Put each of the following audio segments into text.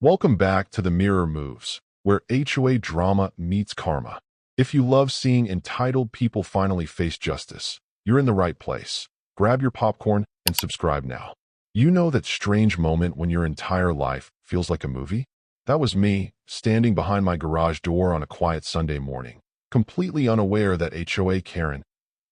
Welcome back to The Mirror Moves, where HOA drama meets karma. If you love seeing entitled people finally face justice, you're in the right place. Grab your popcorn and subscribe now. You know that strange moment when your entire life feels like a movie? That was me, standing behind my garage door on a quiet Sunday morning, completely unaware that HOA Karen,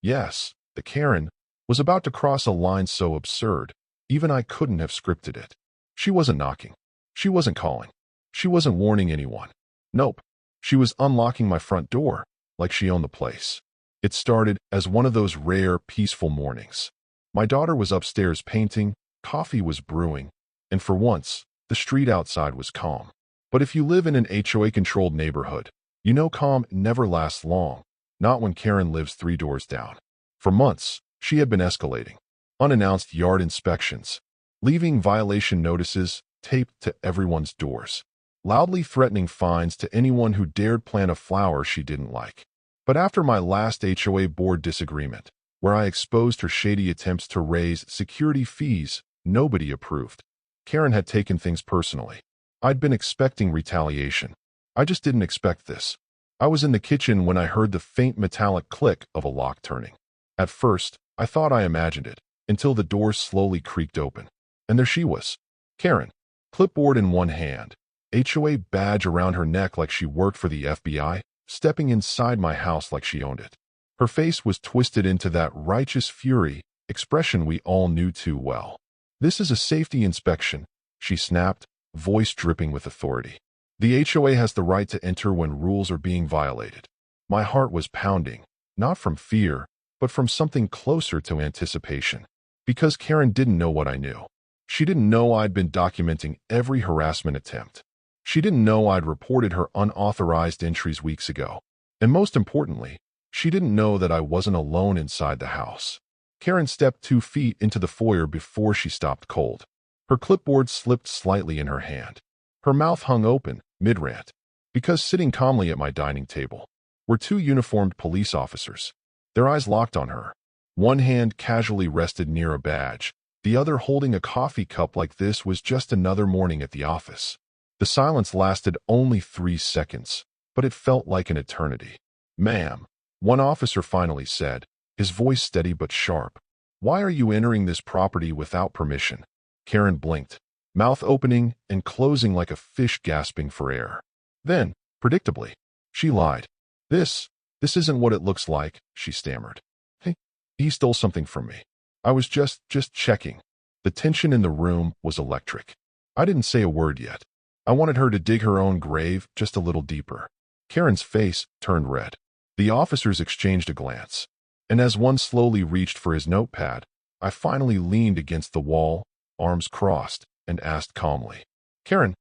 yes, the Karen, was about to cross a line so absurd, even I couldn't have scripted it. She wasn't knocking. She wasn't calling. She wasn't warning anyone. Nope. She was unlocking my front door, like she owned the place. It started as one of those rare, peaceful mornings. My daughter was upstairs painting, coffee was brewing, and for once, the street outside was calm. But if you live in an HOA-controlled neighborhood, you know calm never lasts long, not when Karen lives 3 doors down. For months, she had been escalating. Unannounced yard inspections, leaving violation notices taped to everyone's doors, loudly threatening fines to anyone who dared plant a flower she didn't like. But after my last HOA board disagreement, where I exposed her shady attempts to raise security fees nobody approved, Karen had taken things personally. I'd been expecting retaliation. I just didn't expect this. I was in the kitchen when I heard the faint metallic click of a lock turning. At first, I thought I imagined it, until the door slowly creaked open. And there she was, Karen, clipboard in one hand, HOA badge around her neck like she worked for the FBI, stepping inside my house like she owned it. Her face was twisted into that righteous fury expression we all knew too well. "This is a safety inspection," she snapped, voice dripping with authority. "The HOA has the right to enter when rules are being violated." My heart was pounding, not from fear, but from something closer to anticipation. Because Karen didn't know what I knew. She didn't know I'd been documenting every harassment attempt. She didn't know I'd reported her unauthorized entries weeks ago. And most importantly, she didn't know that I wasn't alone inside the house. Karen stepped 2 feet into the foyer before she stopped cold. Her clipboard slipped slightly in her hand. Her mouth hung open, mid-rant, because sitting calmly at my dining table were 2 uniformed police officers, their eyes locked on her. One hand casually rested near a badge, the other holding a coffee cup like this was just another morning at the office. The silence lasted only 3 seconds, but it felt like an eternity. "Ma'am," one officer finally said, his voice steady but sharp, "why are you entering this property without permission?" Karen blinked, mouth opening and closing like a fish gasping for air. Then, predictably, she lied. This isn't what it looks like," she stammered. "Hey, he stole something from me. I was just checking." The tension in the room was electric. I didn't say a word yet. I wanted her to dig her own grave just a little deeper. Karen's face turned red. The officers exchanged a glance. And as one slowly reached for his notepad, I finally leaned against the wall, arms crossed, and asked calmly, "Karen,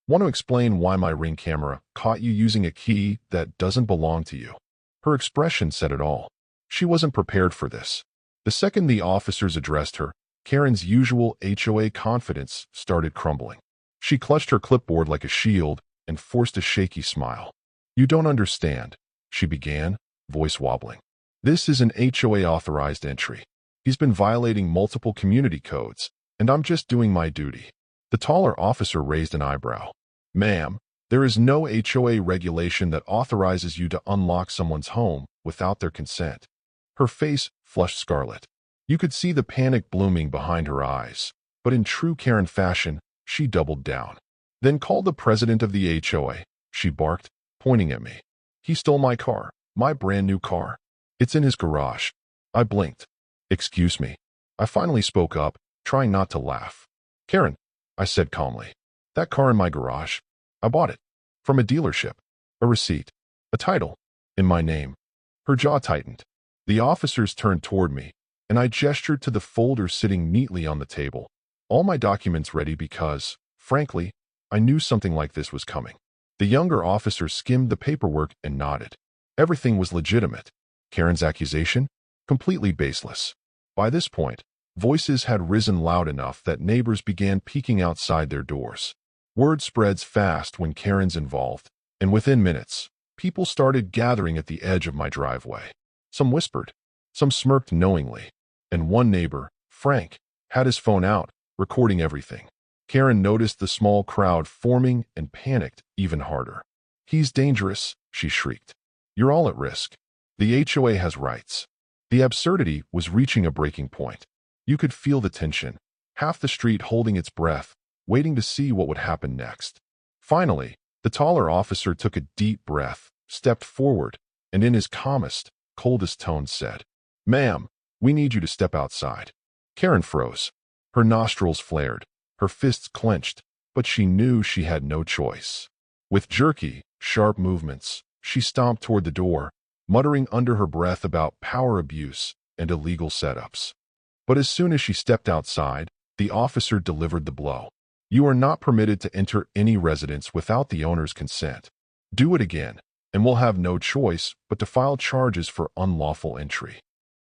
want to explain why my Ring camera caught you using a key that doesn't belong to you?" Her expression said it all. She wasn't prepared for this. The second the officers addressed her, Karen's usual HOA confidence started crumbling. She clutched her clipboard like a shield and forced a shaky smile. "You don't understand," she began, voice wobbling. "This is an HOA-authorized entry. He's been violating multiple community codes, and I'm just doing my duty." The taller officer raised an eyebrow. "Ma'am, there is no HOA regulation that authorizes you to unlock someone's home without their consent." Her face flushed scarlet. You could see the panic blooming behind her eyes, but in true Karen fashion, she doubled down. "Then call the president of the HOA," she barked, pointing at me. "He stole my car, my brand new car. It's in his garage." I blinked. "Excuse me." I finally spoke up, trying not to laugh. "Karen," I said calmly, "that car in my garage, I bought it. From a dealership. A receipt. A title. In my name." Her jaw tightened. The officers turned toward me, and I gestured to the folder sitting neatly on the table. All my documents ready because, frankly, I knew something like this was coming. The younger officer skimmed the paperwork and nodded. Everything was legitimate. Karen's accusation? Completely baseless. By this point, voices had risen loud enough that neighbors began peeking outside their doors. Word spreads fast when Karen's involved, and within minutes, people started gathering at the edge of my driveway. Some whispered, some smirked knowingly, and one neighbor, Frank, had his phone out, recording everything. Karen noticed the small crowd forming and panicked even harder. "He's dangerous," she shrieked. "You're all at risk. The HOA has rights." The absurdity was reaching a breaking point. You could feel the tension, half the street holding its breath, waiting to see what would happen next. Finally, the taller officer took a deep breath, stepped forward, and in his calmest, coldest tone said, "Ma'am, we need you to step outside." Karen froze. Her nostrils flared, her fists clenched, but she knew she had no choice. With jerky, sharp movements, she stomped toward the door, muttering under her breath about power abuse and illegal setups. But as soon as she stepped outside, the officer delivered the blow. "You are not permitted to enter any residence without the owner's consent. Do it again, and we'll have no choice but to file charges for unlawful entry."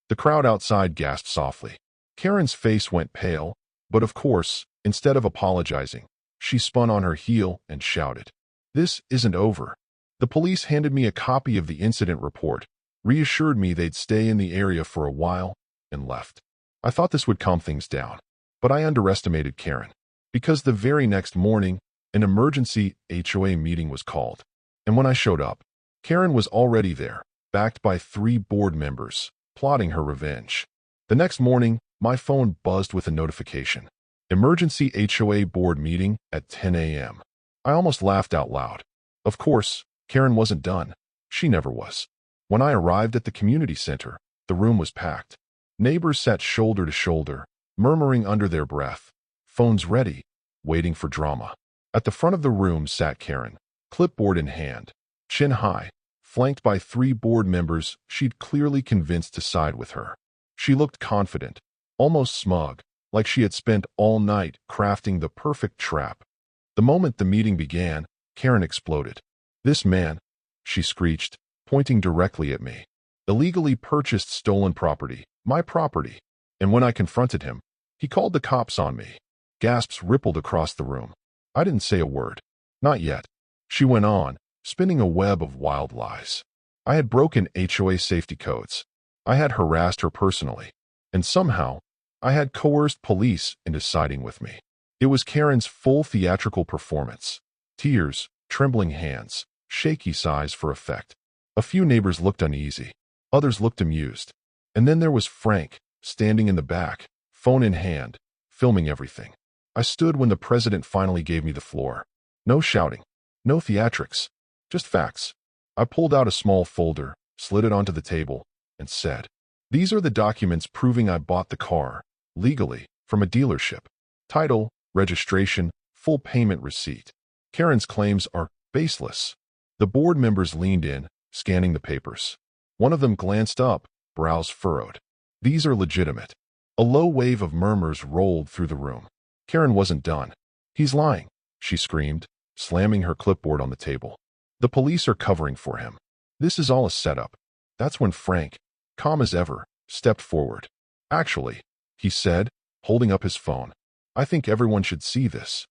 The crowd outside gasped softly. Karen's face went pale, but of course, instead of apologizing, she spun on her heel and shouted, "This isn't over." The police handed me a copy of the incident report, reassured me they'd stay in the area for a while, and left. I thought this would calm things down, but I underestimated Karen, because the very next morning, an emergency HOA meeting was called. And when I showed up, Karen was already there, backed by 3 board members, plotting her revenge. The next morning, my phone buzzed with a notification. Emergency HOA board meeting at 10 a.m. I almost laughed out loud. Of course, Karen wasn't done. She never was. When I arrived at the community center, the room was packed. Neighbors sat shoulder to shoulder, murmuring under their breath, phones ready, waiting for drama. At the front of the room sat Karen, clipboard in hand, chin high, flanked by 3 board members she'd clearly convinced to side with her. She looked confident, almost smug, like she had spent all night crafting the perfect trap. The moment the meeting began, Karen exploded. "This man," she screeched, pointing directly at me, "illegally purchased stolen property, my property." And when I confronted him, he called the cops on me. Gasps rippled across the room. I didn't say a word. "Not yet," she went on, spinning a web of wild lies. I had broken HOA safety codes. I had harassed her personally. And somehow, I had coerced police into siding with me. It was Karen's full theatrical performance. Tears, trembling hands, shaky sighs for effect. A few neighbors looked uneasy. Others looked amused. And then there was Frank, standing in the back, phone in hand, filming everything. I stood when the president finally gave me the floor. No shouting, no theatrics, just facts. I pulled out a small folder, slid it onto the table, and said, "These are the documents proving I bought the car, legally, from a dealership. Title, registration, full payment receipt. Karen's claims are baseless." The board members leaned in, scanning the papers. One of them glanced up, brows furrowed. "These are legitimate." A low wave of murmurs rolled through the room. Karen wasn't done. "He's lying," she screamed, slamming her clipboard on the table. "The police are covering for him. This is all a setup." That's when Frank, calm as ever, stepped forward. "Actually," he said, holding up his phone, "I think everyone should see this."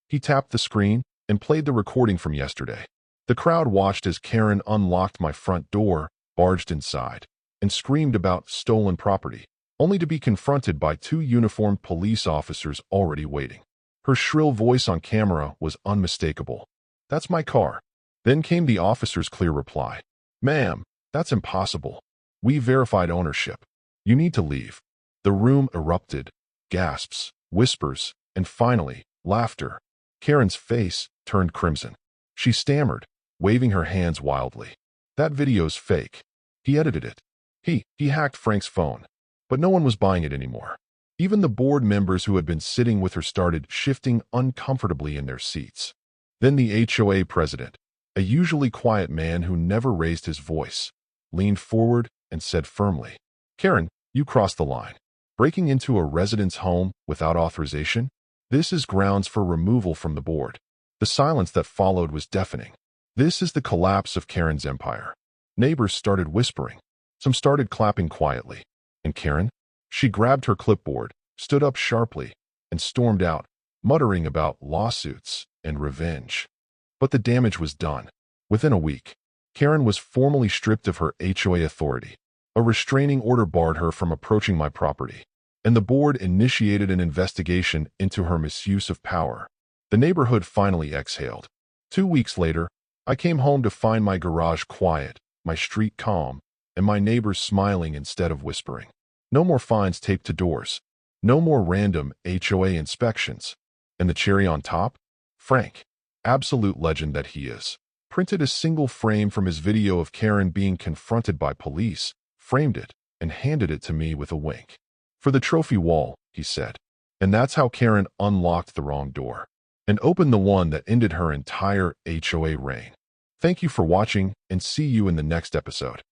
He tapped the screen and played the recording from yesterday. The crowd watched as Karen unlocked my front door, barged inside, and screamed about stolen property, only to be confronted by 2 uniformed police officers already waiting. Her shrill voice on camera was unmistakable. "That's my car." Then came the officer's clear reply. "Ma'am, that's impossible. We verified ownership. You need to leave." The room erupted. Gasps, whispers, and finally, laughter. Karen's face turned crimson. She stammered, waving her hands wildly. "That video's fake. He edited it. He hacked Frank's phone." But no one was buying it anymore. Even the board members who had been sitting with her started shifting uncomfortably in their seats. Then the HOA president, a usually quiet man who never raised his voice, leaned forward and said firmly, "Karen, you crossed the line. Breaking into a resident's home without authorization? This is grounds for removal from the board." The silence that followed was deafening. This is the collapse of Karen's empire. Neighbors started whispering. Some started clapping quietly. And Karen? She grabbed her clipboard, stood up sharply, and stormed out, muttering about lawsuits and revenge. But the damage was done. Within a week, Karen was formally stripped of her HOA authority. A restraining order barred her from approaching my property. and the board initiated an investigation into her misuse of power. The neighborhood finally exhaled. 2 weeks later, I came home to find my garage quiet, my street calm, and my neighbors smiling instead of whispering. No more fines taped to doors. No more random HOA inspections. And the cherry on top? Frank, absolute legend that he is, printed a single frame from his video of Karen being confronted by police, framed it, and handed it to me with a wink. "For the trophy wall," he said. And that's how Karen unlocked the wrong door and opened the one that ended her entire HOA reign. Thank you for watching, and see you in the next episode.